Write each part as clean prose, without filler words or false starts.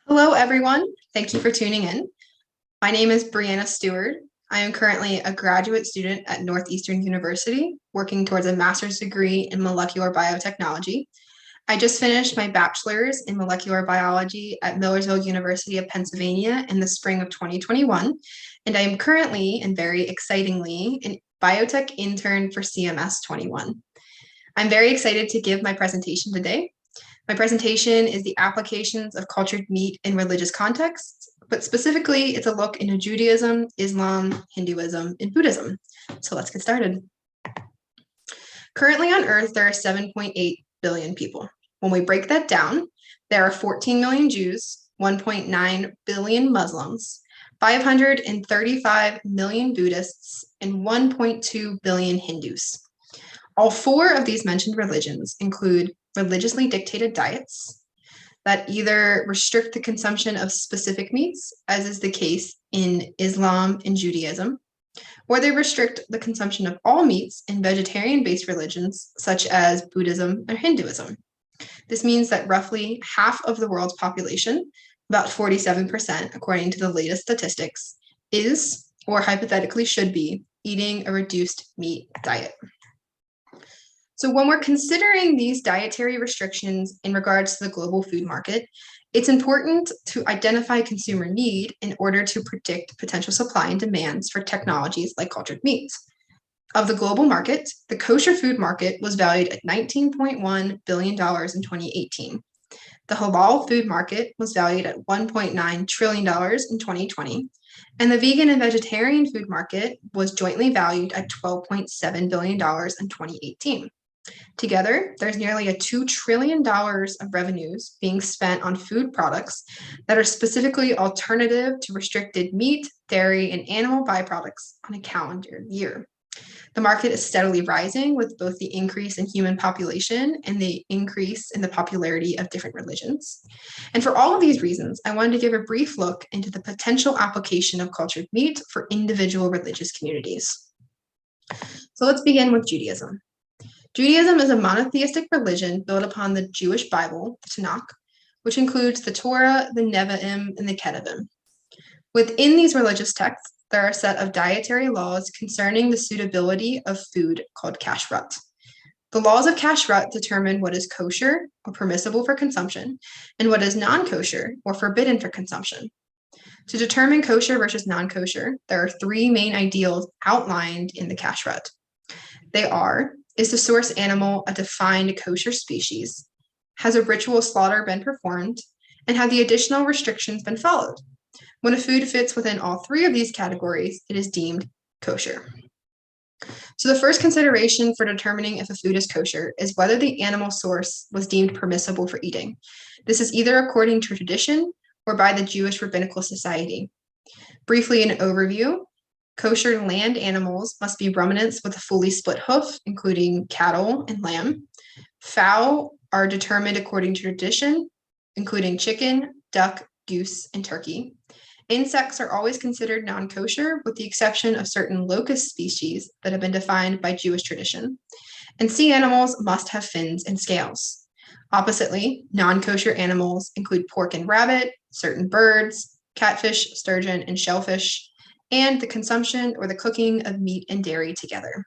Hello, everyone. Thank you for tuning in. My name is Brianna Steward. I am currently a graduate student at Northeastern University, working towards a master's degree in molecular biotechnology. I just finished my bachelor's in molecular biology at Millersville University of Pennsylvania in the spring of 2021, and I am currently, and very excitingly, an biotech intern for CMS21. I'm very excited to give my presentation today. My presentation is the applications of cultured meat in religious contexts, but specifically it's a look into Judaism, Islam, Hinduism, and Buddhism. So let's get started. Currently on Earth, there are 7.8 billion people. When we break that down, there are 14 million Jews, 1.9 billion Muslims, 535 million Buddhists, and 1.2 billion Hindus. All four of these mentioned religions include religiously dictated diets that either restrict the consumption of specific meats, as is the case in Islam and Judaism, or they restrict the consumption of all meats in vegetarian-based religions, such as Buddhism or Hinduism. This means that roughly half of the world's population, about 47%, according to the latest statistics, is, or hypothetically should be, eating a reduced meat diet. So when we're considering these dietary restrictions in regards to the global food market, it's important to identify consumer need in order to predict potential supply and demands for technologies like cultured meats. Of the global market, the kosher food market was valued at $19.1 billion in 2018. The halal food market was valued at $1.9 trillion in 2020, and the vegan and vegetarian food market was jointly valued at $12.7 billion in 2018. Together, there's nearly $2 trillion of revenues being spent on food products that are specifically alternative to restricted meat, dairy, and animal byproducts on a calendar year. The market is steadily rising with both the increase in human population and the increase in the popularity of different religions. And for all of these reasons, I wanted to give a brief look into the potential application of cultured meat for individual religious communities. So let's begin with Judaism. Judaism is a monotheistic religion built upon the Jewish Bible, the Tanakh, which includes the Torah, the Nevi'im, and the Ketuvim. Within these religious texts, there are a set of dietary laws concerning the suitability of food called kashrut. The laws of kashrut determine what is kosher or permissible for consumption and what is non-kosher or forbidden for consumption. To determine kosher versus non-kosher, there are three main ideals outlined in the kashrut. They are: is the source animal a defined kosher species? Has a ritual slaughter been performed? And have the additional restrictions been followed? When a food fits within all three of these categories, it is deemed kosher. So the first consideration for determining if a food is kosher is whether the animal source was deemed permissible for eating. This is either according to tradition or by the Jewish Rabbinical Society. Briefly, an overview: kosher land animals must be ruminants with a fully split hoof, including cattle and lamb. Fowl are determined according to tradition, including chicken, duck, goose, and turkey. Insects are always considered non-kosher, with the exception of certain locust species that have been defined by Jewish tradition. And sea animals must have fins and scales. Oppositely, non-kosher animals include pork and rabbit, certain birds, catfish, sturgeon, and shellfish, and the consumption or the cooking of meat and dairy together.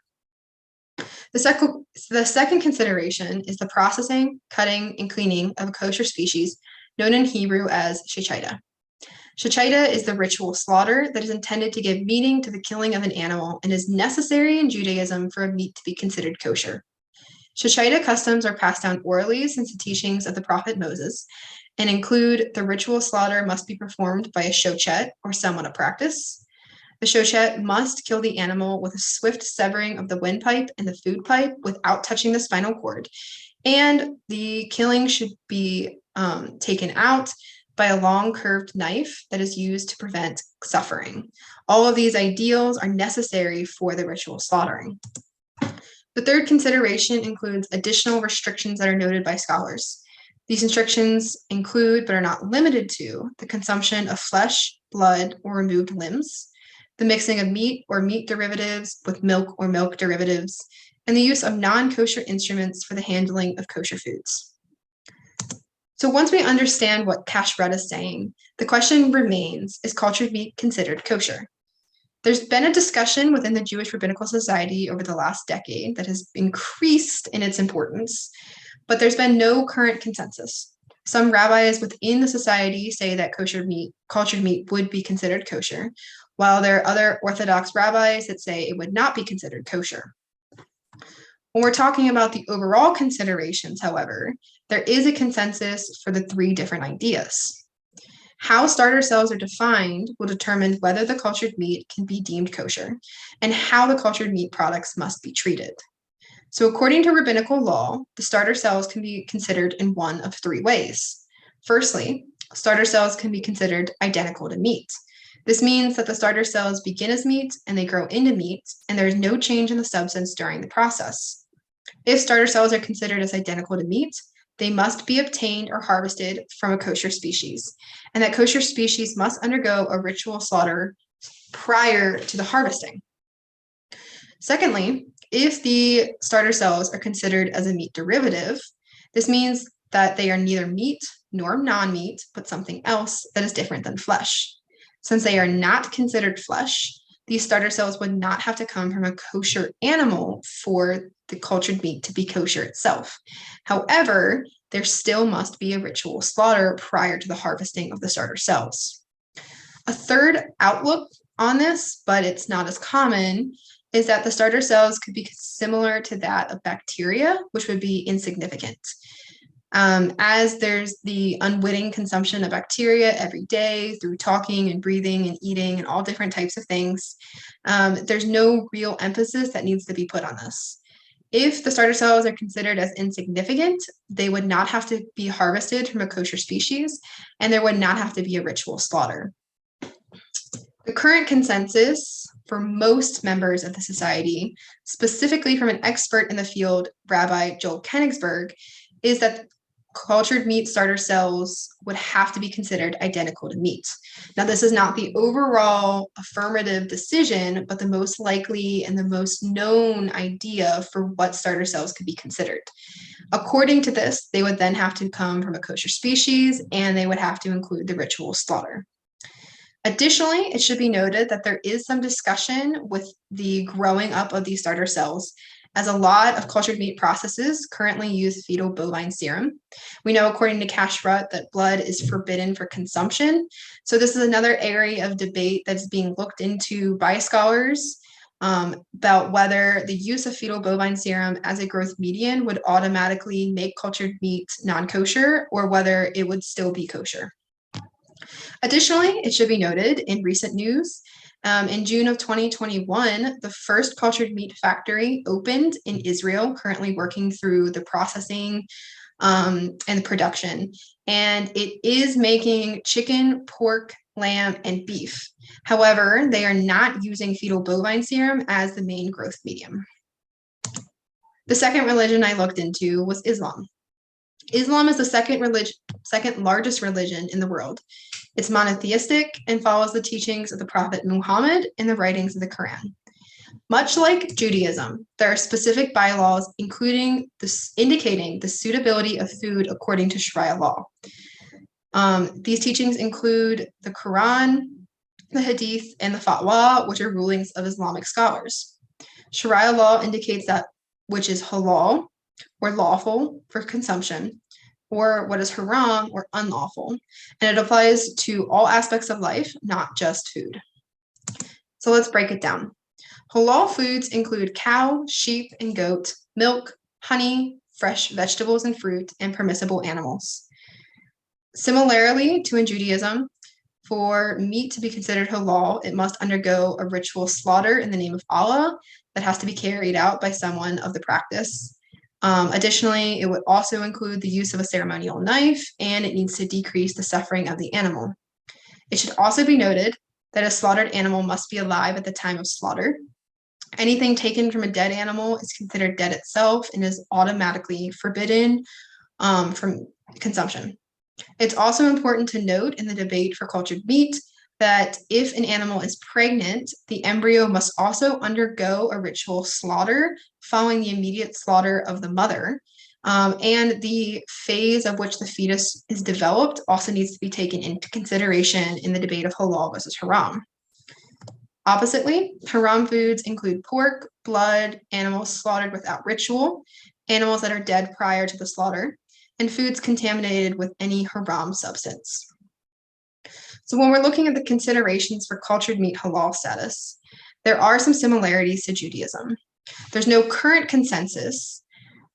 The second consideration is the processing, cutting, and cleaning of a kosher species known in Hebrew as shechita. Shechita is the ritual slaughter that is intended to give meaning to the killing of an animal and is necessary in Judaism for a meat to be considered kosher. Shechita customs are passed down orally since the teachings of the prophet Moses and include: the ritual slaughter must be performed by a shochet or someone of practice. The shochet must kill the animal with a swift severing of the windpipe and the food pipe without touching the spinal cord, and the killing should be taken out by a long curved knife that is used to prevent suffering. All of these ideals are necessary for the ritual slaughtering. The third consideration includes additional restrictions that are noted by scholars. These restrictions include, but are not limited to, the consumption of flesh, blood, or removed limbs, the mixing of meat or meat derivatives with milk or milk derivatives, and the use of non-kosher instruments for the handling of kosher foods. So once we understand what kashrut is saying, the question remains, is cultured meat considered kosher? There's been a discussion within the Jewish Rabbinical Society over the last decade that has increased in its importance, but there's been no current consensus. Some rabbis within the society say that cultured meat would be considered kosher, while there are other Orthodox rabbis that say it would not be considered kosher. When we're talking about the overall considerations, however, there is a consensus for the three different ideas. How starter cells are defined will determine whether the cultured meat can be deemed kosher and how the cultured meat products must be treated. So according to rabbinical law, the starter cells can be considered in one of three ways. Firstly, starter cells can be considered identical to meat. This means that the starter cells begin as meat and they grow into meat, and there is no change in the substance during the process. If starter cells are considered as identical to meat, they must be obtained or harvested from a kosher species, and that kosher species must undergo a ritual slaughter prior to the harvesting. Secondly, if the starter cells are considered as a meat derivative, this means that they are neither meat nor non-meat, but something else that is different than flesh. Since they are not considered flesh, these starter cells would not have to come from a kosher animal for the cultured meat to be kosher itself. However, there still must be a ritual slaughter prior to the harvesting of the starter cells. A third outlook on this, but it's not as common, is that the starter cells could be similar to that of bacteria, which would be insignificant. As there's the unwitting consumption of bacteria every day through talking and breathing and eating and all different types of things, there's no real emphasis that needs to be put on this. If the starter cells are considered as insignificant, they would not have to be harvested from a kosher species, and there would not have to be a ritual slaughter. The current consensus for most members of the society, specifically from an expert in the field, Rabbi Joel Koenigsberg, is that cultured meat starter cells would have to be considered identical to meat. Now, this is not the overall affirmative decision, but the most likely and the most known idea for what starter cells could be considered. According to this, they would then have to come from a kosher species, and they would have to include the ritual slaughter. Additionally, it should be noted that there is some discussion with the growing up of these starter cells, as a lot of cultured meat processes currently use fetal bovine serum. We know, according to kashrut, that blood is forbidden for consumption. So this is another area of debate that's being looked into by scholars about whether the use of fetal bovine serum as a growth medium would automatically make cultured meat non-kosher, or whether it would still be kosher. Additionally, it should be noted in recent news, in June of 2021, the first cultured meat factory opened in Israel, currently working through the processing and the production. And it is making chicken, pork, lamb, and beef. However, they are not using fetal bovine serum as the main growth medium. The second religion I looked into was Islam. Islam is the second largest religion in the world. It's monotheistic and follows the teachings of the Prophet Muhammad and the writings of the Quran. Much like Judaism, there are specific bylaws indicating the suitability of food according to Sharia law. These teachings include the Quran, the Hadith, and the Fatwa, which are rulings of Islamic scholars. Sharia law indicates that which is halal, or lawful for consumption, or what is haram, or unlawful, and it applies to all aspects of life, not just food. So let's break it down. Halal foods include cow, sheep, and goat, milk, honey, fresh vegetables and fruit, and permissible animals. Similarly to in Judaism, for meat to be considered halal, it must undergo a ritual slaughter in the name of Allah that has to be carried out by someone of the practice. Additionally, it would also include the use of a ceremonial knife, and it needs to decrease the suffering of the animal. It should also be noted that a slaughtered animal must be alive at the time of slaughter. Anything taken from a dead animal is considered dead itself and is automatically forbidden from consumption. It's also important to note in the debate for cultured meat that if an animal is pregnant, the embryo must also undergo a ritual slaughter following the immediate slaughter of the mother. And the phase of which the fetus is developed also needs to be taken into consideration in the debate of halal versus haram. Oppositely, haram foods include pork, blood, animals slaughtered without ritual, animals that are dead prior to the slaughter, and foods contaminated with any haram substance. So when we're looking at the considerations for cultured meat halal status, there are some similarities to Judaism. There's no current consensus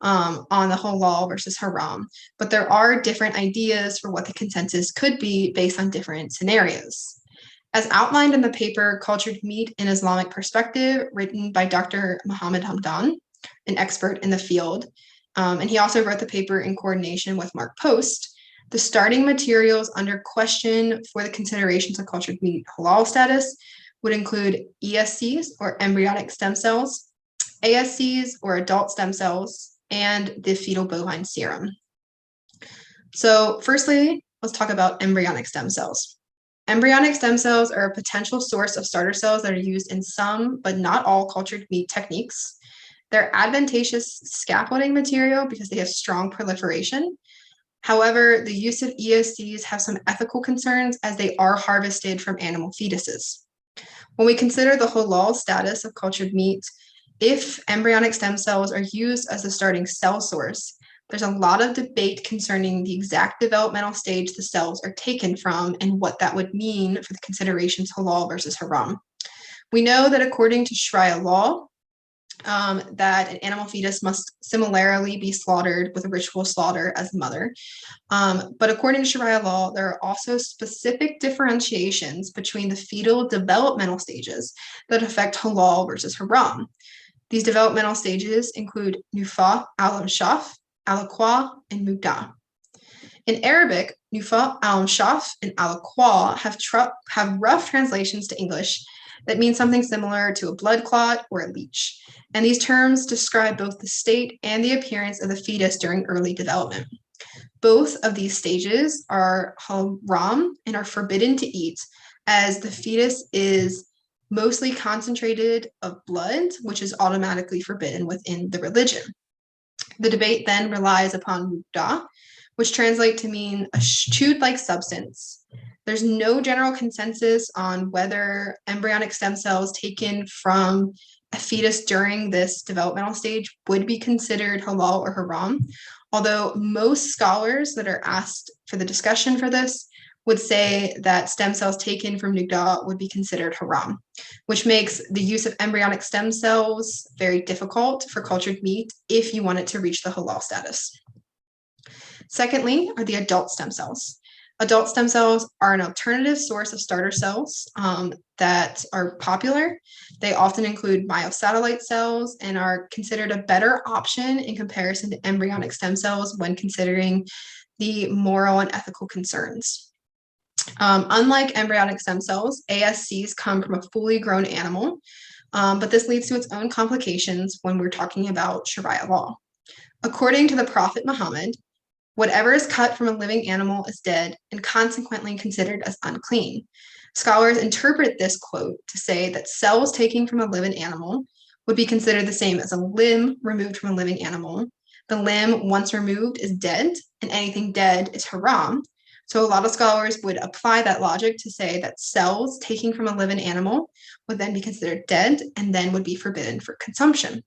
on the halal versus haram, but there are different ideas for what the consensus could be based on different scenarios. As outlined in the paper Cultured Meat in Islamic Perspective, written by Dr. Muhammad Hamdan, an expert in the field, and he also wrote the paper in coordination with Mark Post, the starting materials under question for the considerations of cultured meat halal status would include ESCs, or embryonic stem cells, ASCs, or adult stem cells, and the fetal bovine serum. So firstly, let's talk about embryonic stem cells. Embryonic stem cells are a potential source of starter cells that are used in some, but not all, cultured meat techniques. They're advantageous scaffolding material because they have strong proliferation. However, the use of ESCs have some ethical concerns as they are harvested from animal fetuses. When we consider the halal status of cultured meat, if embryonic stem cells are used as the starting cell source, there's a lot of debate concerning the exact developmental stage the cells are taken from and what that would mean for the considerations halal versus haram. We know that according to Sharia law, that an animal fetus must similarly be slaughtered with a ritual slaughter as the mother. But according to Sharia law, there are also specific differentiations between the fetal developmental stages that affect halal versus haram. These developmental stages include nufa, al-shaf, al-aqwa, and mudda. In Arabic, nufa, al-shaf, and al-aqwa have rough translations to English that mean something similar to a blood clot or a leech. And these terms describe both the state and the appearance of the fetus during early development. Both of these stages are haram and are forbidden to eat, as the fetus is mostly concentrated of blood, which is automatically forbidden within the religion. The debate then relies upon mudda, which translate to mean a chewed-like substance. There's no general consensus on whether embryonic stem cells taken from a fetus during this developmental stage would be considered halal or haram, although most scholars that are asked for the discussion for this would say that stem cells taken from nugda would be considered haram, which makes the use of embryonic stem cells very difficult for cultured meat if you want it to reach the halal status. Secondly, are the adult stem cells. Adult stem cells are an alternative source of starter cells that are popular. They often include myosatellite cells and are considered a better option in comparison to embryonic stem cells when considering the moral and ethical concerns. Unlike embryonic stem cells, ASCs come from a fully grown animal, but this leads to its own complications when we're talking about Sharia law. According to the Prophet Muhammad, whatever is cut from a living animal is dead and consequently considered as unclean. Scholars interpret this quote to say that cells taken from a living animal would be considered the same as a limb removed from a living animal. The limb, once removed, is dead, and anything dead is haram. So a lot of scholars would apply that logic to say that cells taken from a living animal would then be considered dead and then would be forbidden for consumption.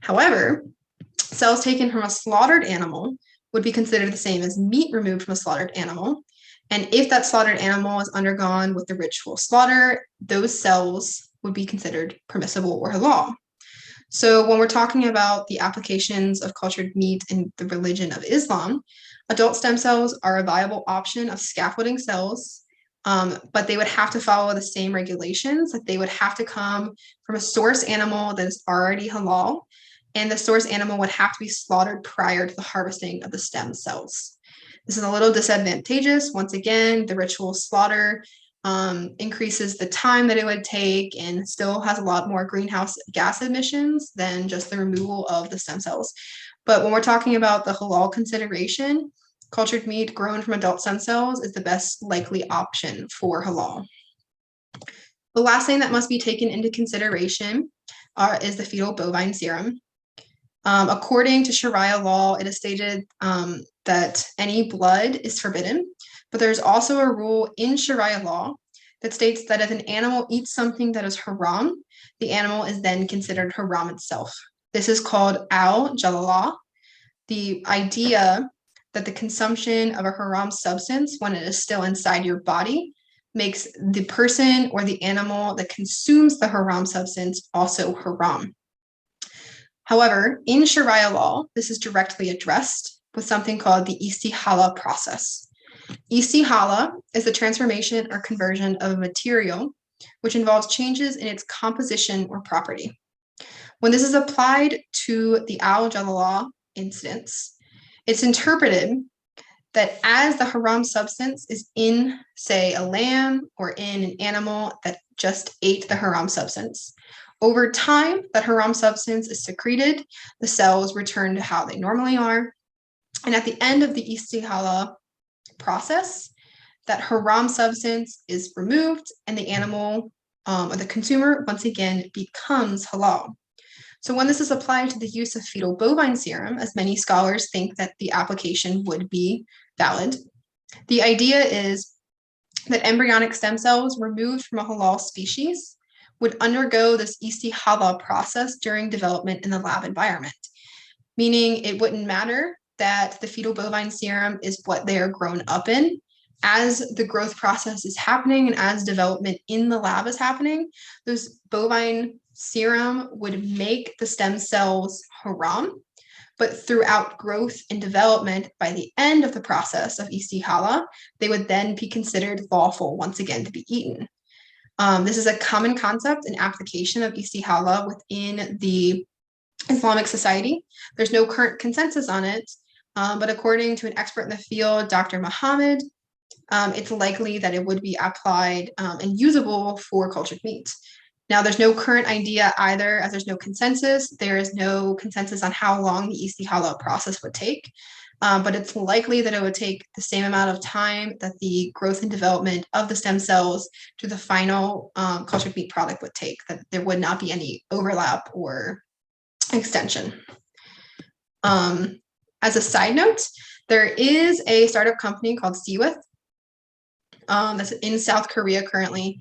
However, cells taken from a slaughtered animal would be considered the same as meat removed from a slaughtered animal. And if that slaughtered animal is undergone with the ritual slaughter, those cells would be considered permissible or halal. So when we're talking about the applications of cultured meat in the religion of Islam, adult stem cells are a viable option of scaffolding cells, but they would have to follow the same regulations. That they would have to come from a source animal that is already halal, and the source animal would have to be slaughtered prior to the harvesting of the stem cells. This is a little disadvantageous. Once again, the ritual slaughter increases the time that it would take and still has a lot more greenhouse gas emissions than just the removal of the stem cells. But when we're talking about the halal consideration, cultured meat grown from adult stem cells is the best likely option for halal. The last thing that must be taken into consideration is the fetal bovine serum. According to Sharia law, it is stated that any blood is forbidden, but there's also a rule in Sharia law that states that if an animal eats something that is haram, the animal is then considered haram itself. This is called al-jalalah, the idea that the consumption of a haram substance when it is still inside your body makes the person or the animal that consumes the haram substance also haram. However, in Sharia law, this is directly addressed with something called the istihala process. Istihala is the transformation or conversion of a material which involves changes in its composition or property. When this is applied to the al-jalalah instance, it's interpreted that as the haram substance is in, say, a lamb or in an animal that just ate the haram substance, over time, that haram substance is secreted, the cells return to how they normally are, and at the end of the istihala process, that haram substance is removed and the animal or the consumer once again becomes halal. So when this is applied to the use of fetal bovine serum, as many scholars think that the application would be valid, the idea is that embryonic stem cells removed from a halal species would undergo this istihala process during development in the lab environment, meaning it wouldn't matter that the fetal bovine serum is what they are grown up in. As the growth process is happening and as development in the lab is happening, those bovine serum would make the stem cells haram, but throughout growth and development, by the end of the process of istihala, they would then be considered lawful once again to be eaten. This is a common concept and application of istihala within the Islamic society. There's no current consensus on it, but according to an expert in the field, Dr. Muhammad, it's likely that it would be applied and usable for cultured meat. Now, there's no current idea either, as there's no consensus. There is no consensus on how long the istihala process would take, but it's likely that it would take the same amount of time that the growth and development of the stem cells to the final cultured meat product would take, that there would not be any overlap or extension. As a side note, there is a startup company called Steward that's in South Korea currently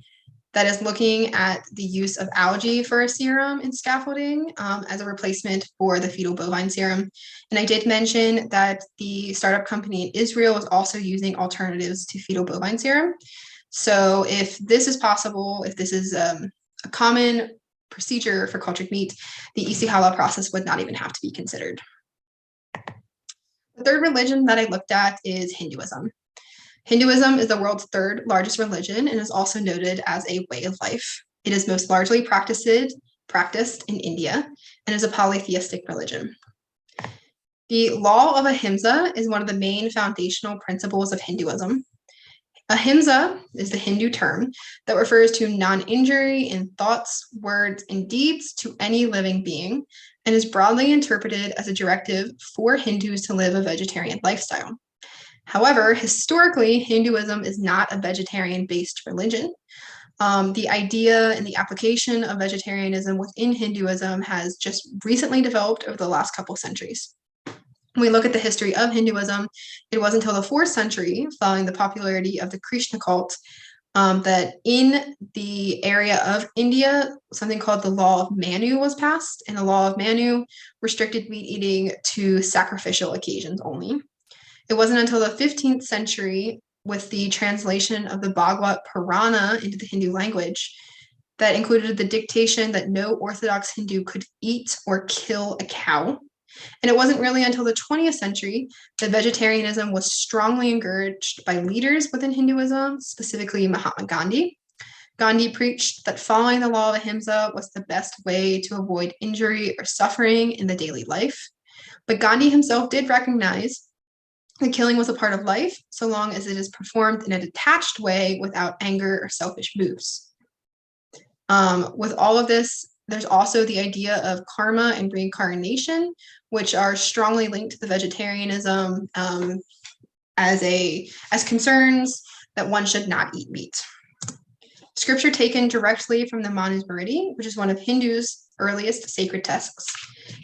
that is looking at the use of algae for a serum in scaffolding as a replacement for the fetal bovine serum. And I did mention that the startup company in Israel is also using alternatives to fetal bovine serum. So if this is possible, if this is a common procedure for cultured meat, the istihala process would not even have to be considered. The third religion that I looked at is Hinduism. Hinduism is the world's third largest religion and is also noted as a way of life. It is most largely practiced in India and is a polytheistic religion. The law of ahimsa is one of the main foundational principles of Hinduism. Ahimsa is the Hindu term that refers to non-injury in thoughts, words, and deeds to any living being, and is broadly interpreted as a directive for Hindus to live a vegetarian lifestyle. However, historically, Hinduism is not a vegetarian-based religion. The idea and the application of vegetarianism within Hinduism has just recently developed over the last couple centuries. When we look at the history of Hinduism, it wasn't until the 4th century, following the popularity of the Krishna cult, that in the area of India, something called the Law of Manu was passed, and the Law of Manu restricted meat eating to sacrificial occasions only. It wasn't until the 15th century, with the translation of the Bhagavad Purana into the Hindu language, that included the dictation that no Orthodox Hindu could eat or kill a cow. And it wasn't really until the 20th century that vegetarianism was strongly encouraged by leaders within Hinduism, specifically Mahatma Gandhi. Gandhi preached that following the law of ahimsa was the best way to avoid injury or suffering in the daily life. But Gandhi himself did recognize that killing was a part of life, so long as it is performed in a detached way without anger or selfish moves. With all of this, there's also the idea of karma and reincarnation, which are strongly linked to the vegetarianism as concerns that one should not eat meat. Scripture taken directly from the Manusmriti, which is one of Hindus' earliest sacred texts,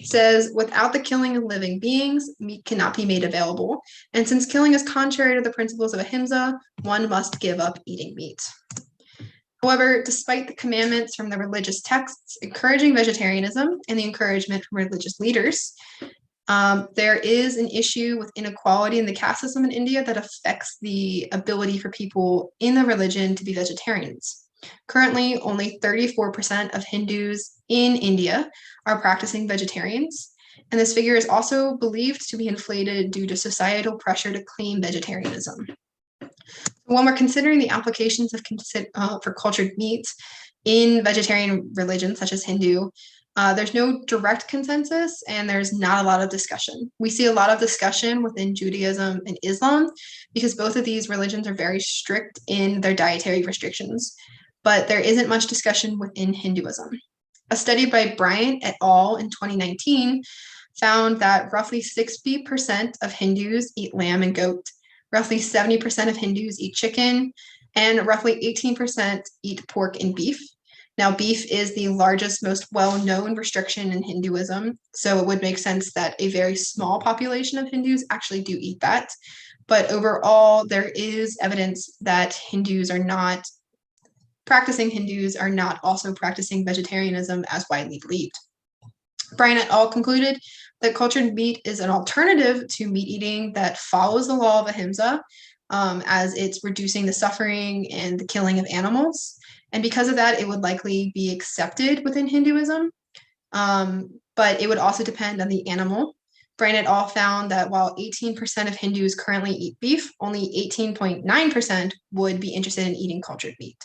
says, without the killing of living beings, meat cannot be made available. And since killing is contrary to the principles of ahimsa, one must give up eating meat. However, despite the commandments from the religious texts encouraging vegetarianism and the encouragement from religious leaders, there is an issue with inequality in the caste system in India that affects the ability for people in the religion to be vegetarians. Currently, only 34% of Hindus in India are practicing vegetarians, and this figure is also believed to be inflated due to societal pressure to claim vegetarianism. When we're considering the applications of for cultured meats in vegetarian religions such as Hindu, there's no direct consensus and there's not a lot of discussion. We see a lot of discussion within Judaism and Islam because both of these religions are very strict in their dietary restrictions, but there isn't much discussion within Hinduism. A study by Brianna et al. In 2019 found that roughly 60% of Hindus eat lamb and goat, roughly 70% of Hindus eat chicken, and roughly 18% eat pork and beef. Now, beef is the largest, most well-known restriction in Hinduism, so it would make sense that a very small population of Hindus actually do eat that. But overall, there is evidence that Hindus are not also practicing vegetarianism as widely believed. Brianna et al. Concluded that cultured meat is an alternative to meat eating that follows the law of ahimsa, as it's reducing the suffering and the killing of animals. And because of that, it would likely be accepted within Hinduism, but it would also depend on the animal. Brianna et al. Found that while 18% of Hindus currently eat beef, only 18.9% would be interested in eating cultured beef.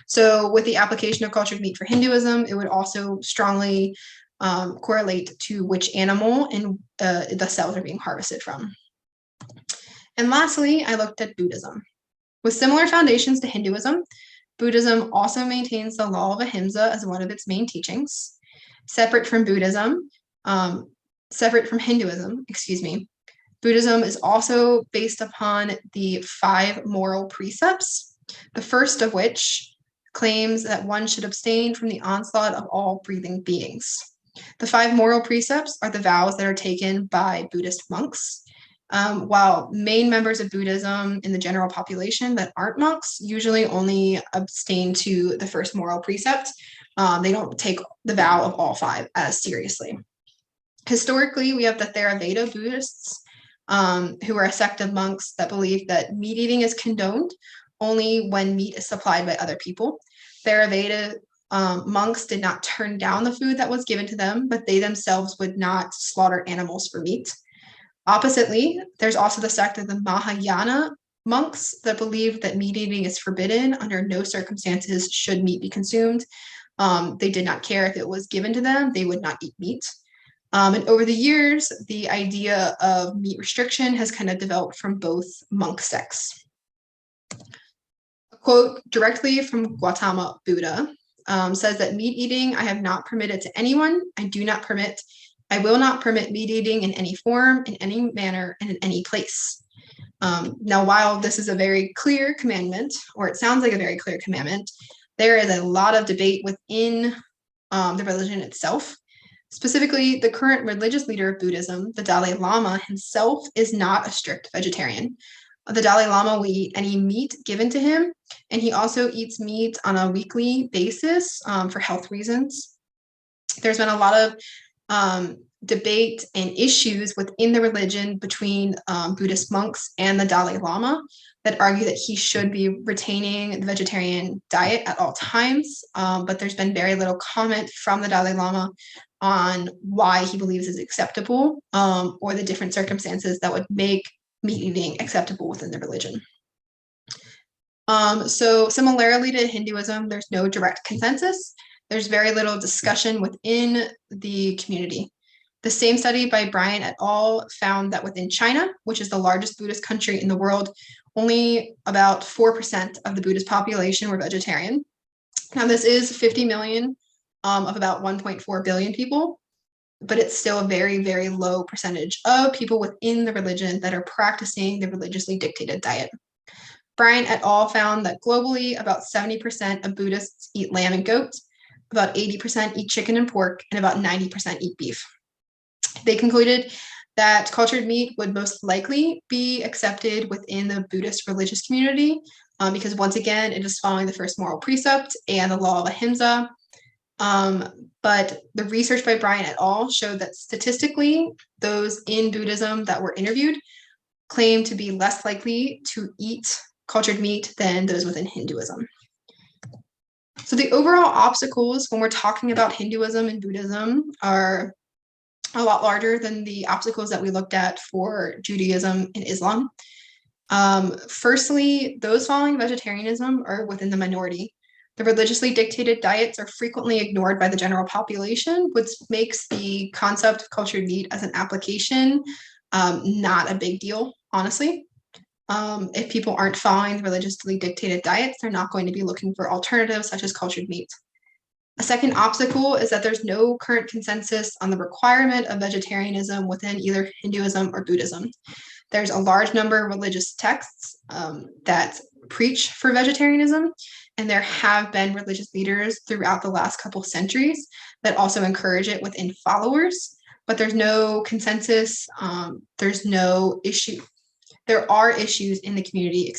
So with the application of cultured meat for Hinduism, it would also strongly correlate to which animal and the cells are being harvested from. And lastly, I looked at Buddhism. With similar foundations to Hinduism, Buddhism also maintains the law of ahimsa as one of its main teachings. Separate from Hinduism, Buddhism is also based upon the 5 moral precepts, the first of which claims that one should abstain from the onslaught of all breathing beings. The 5 moral precepts are the vows that are taken by Buddhist monks. While main members of Buddhism in the general population that aren't monks usually only abstain to the first moral precept, they don't take the vow of all 5 as seriously. Historically, we have the Theravada Buddhists, who are a sect of monks that believe that meat eating is condoned only when meat is supplied by other people. Theravada monks did not turn down the food that was given to them, but they themselves would not slaughter animals for meat. Oppositely, there's also the sect of the Mahayana monks that believe that meat eating is forbidden. Under no circumstances should meat be consumed. They did not care if it was given to them, they would not eat meat. And over the years, the idea of meat restriction has kind of developed from both monk sects. A quote directly from Gautama Buddha says that meat eating I have not permitted to anyone. I will not permit meat eating in any form, in any manner, and in any place. Now, while this is a very clear commandment, or it sounds like a very clear commandment, there is a lot of debate within the religion itself. Specifically, the current religious leader of Buddhism, the Dalai Lama himself, is not a strict vegetarian. The Dalai Lama will eat any meat given to him, and he also eats meat on a weekly basis for health reasons. There's been a lot of debate and issues within the religion between Buddhist monks and the Dalai Lama that argue that he should be retaining the vegetarian diet at all times, but there's been very little comment from the Dalai Lama on why he believes is acceptable or the different circumstances that would make meat eating acceptable within the religion. So similarly to Hinduism, there's no direct consensus. There's very little discussion within the community. The same study by Brianna et al. Found that within China, which is the largest Buddhist country in the world, only about 4% of the Buddhist population were vegetarian. Now, this is 50 million of about 1.4 billion people, but it's still a very, very low percentage of people within the religion that are practicing the religiously dictated diet. Brianna et al. Found that globally, about 70% of Buddhists eat lamb and goat, about 80% eat chicken and pork, and about 90% eat beef. They concluded that cultured meat would most likely be accepted within the Buddhist religious community because, once again, it is following the first moral precept and the law of ahimsa. But the research by Brian et al. Showed that statistically, those in Buddhism that were interviewed claim to be less likely to eat cultured meat than those within Hinduism. So the overall obstacles when we're talking about Hinduism and Buddhism are a lot larger than the obstacles that we looked at for Judaism and Islam. Firstly, those following vegetarianism are within the minority. The religiously dictated diets are frequently ignored by the general population, which makes the concept of cultured meat as an application not a big deal, honestly. If people aren't following the religiously dictated diets, they're not going to be looking for alternatives such as cultured meat. A second obstacle is that there's no current consensus on the requirement of vegetarianism within either Hinduism or Buddhism. There's a large number of religious texts that preach for vegetarianism, and there have been religious leaders throughout the last couple centuries that also encourage it within followers, but there's no consensus, there's no issue. There are issues in the community,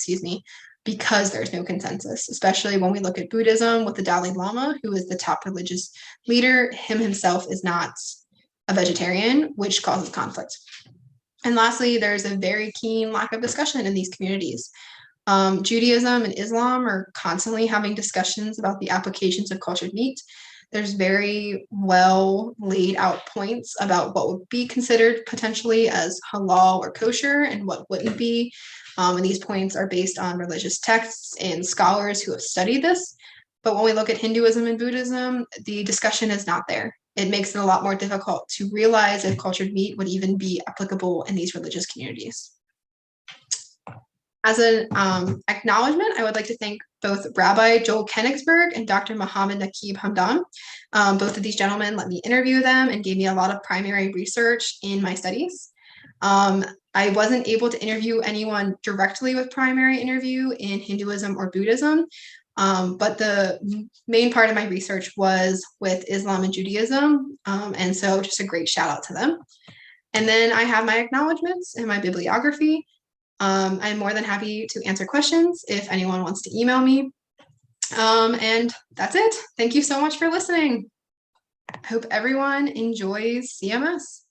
because there's no consensus, especially when we look at Buddhism with the Dalai Lama, who is the top religious leader. Him himself is not a vegetarian, which causes conflict. And lastly, there's a very keen lack of discussion in these communities. Judaism and Islam are constantly having discussions about the applications of cultured meat. There's very well laid out points about what would be considered potentially as halal or kosher and what wouldn't be. And these points are based on religious texts and scholars who have studied this. But when we look at Hinduism and Buddhism, the discussion is not there. It makes it a lot more difficult to realize if cultured meat would even be applicable in these religious communities. As an acknowledgement, I would like to thank both Rabbi Joel Kenigsberg and Dr. Mohammed Naqib Hamdan. Both of these gentlemen let me interview them and gave me a lot of primary research in my studies. I wasn't able to interview anyone directly with primary interview in Hinduism or Buddhism, but the main part of my research was with Islam and Judaism, and so just a great shout out to them. And then I have my acknowledgements and my bibliography. I'm more than happy to answer questions if anyone wants to email me. And that's it. Thank you so much for listening. I hope everyone enjoys CMS.